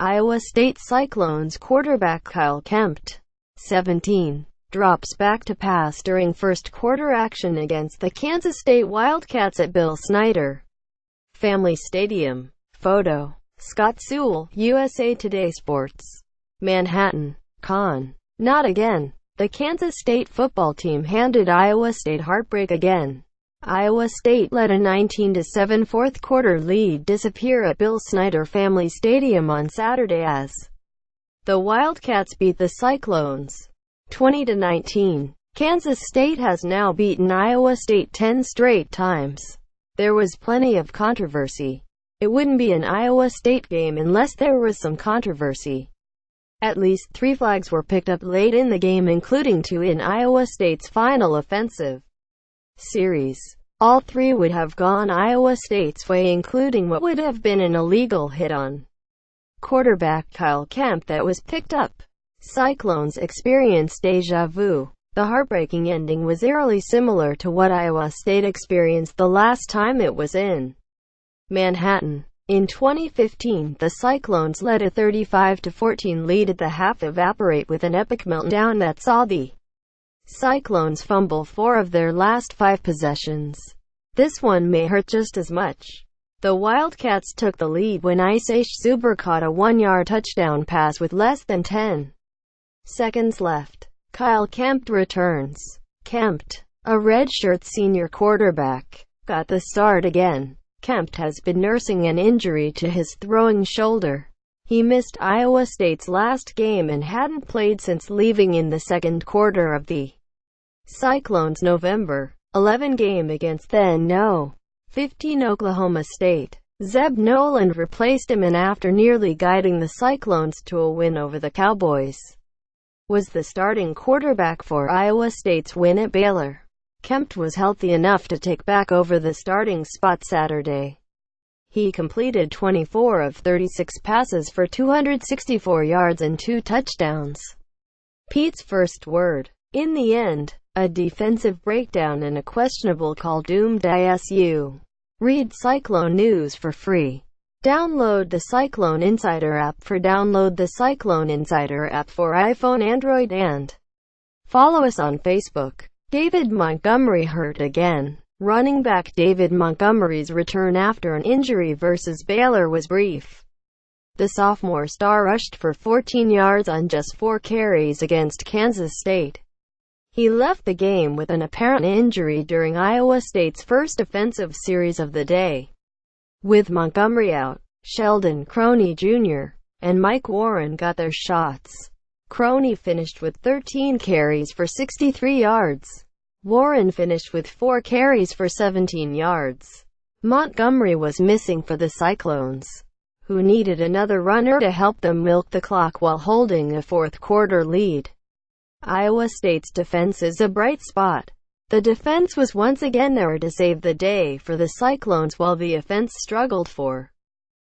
Iowa State Cyclones quarterback Kyle Kempt, 17, drops back to pass during first quarter action against the Kansas State Wildcats at Bill Snyder Family Stadium. Photo: Scott Sewell, USA Today Sports. Manhattan. Con. Not again. The Kansas State football team handed Iowa State heartbreak again. Iowa State let a 19-7 fourth quarter lead disappear at Bill Snyder Family Stadium on Saturday as the Wildcats beat the Cyclones 20-19. Kansas State has now beaten Iowa State 10 straight times. There was plenty of controversy. It wouldn't be an Iowa State game unless there was some controversy. At least 3 flags were picked up late in the game, including 2 in Iowa State's final offensive series. All 3 would have gone Iowa State's way, including what would have been an illegal hit on quarterback Kyle Kempt that was picked up. Cyclones experienced déjà vu. The heartbreaking ending was eerily similar to what Iowa State experienced the last time it was in Manhattan. In 2015, the Cyclones led a 35-14 lead at the half evaporate with an epic meltdown that saw the Cyclones fumble 4 of their last 5 possessions. This one may hurt just as much. The Wildcats took the lead when Isaiah Zuber caught a 1-yard touchdown pass with less than 10 seconds left. Kyle Kempt returns. Kempt, a redshirt senior quarterback, got the start again. Kempt has been nursing an injury to his throwing shoulder. He missed Iowa State's last game and hadn't played since leaving in the second quarter of the Cyclones' November 11 game against then No. 15 Oklahoma State. Zeb Noland replaced him, and after nearly guiding the Cyclones to a win over the Cowboys, was the starting quarterback for Iowa State's win at Baylor. Kempt was healthy enough to take back over the starting spot Saturday. He completed 24 of 36 passes for 264 yards and 2 touchdowns. Pete's first word. In the end, a defensive breakdown and a questionable call doomed ISU. Read Cyclone News for free. Download the Cyclone Insider app for iPhone, Android, and follow us on Facebook. David Montgomery hurt again. Running back David Montgomery's return after an injury versus Baylor was brief. The sophomore star rushed for 14 yards on just 4 carries against Kansas State. He left the game with an apparent injury during Iowa State's first offensive series of the day. With Montgomery out, Sheldon Croney Jr. and Mike Warren got their shots. Croney finished with 13 carries for 63 yards. Warren finished with 4 carries for 17 yards. Montgomery was missing for the Cyclones, who needed another runner to help them milk the clock while holding a fourth quarter lead. Iowa State's defense is a bright spot. The defense was once again there to save the day for the Cyclones while the offense struggled for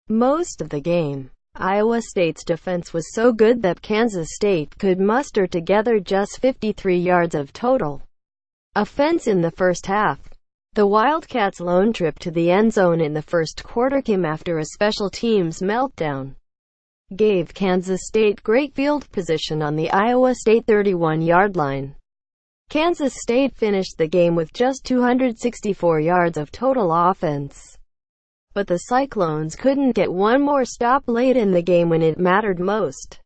most of the game. Iowa State's defense was so good that Kansas State could muster together just 53 yards of total offense in the first half. The Wildcats' lone trip to the end zone in the first quarter came after a special teams meltdown gave Kansas State great field position on the Iowa State 31-yard line. Kansas State finished the game with just 264 yards of total offense. But the Cyclones couldn't get one more stop late in the game when it mattered most.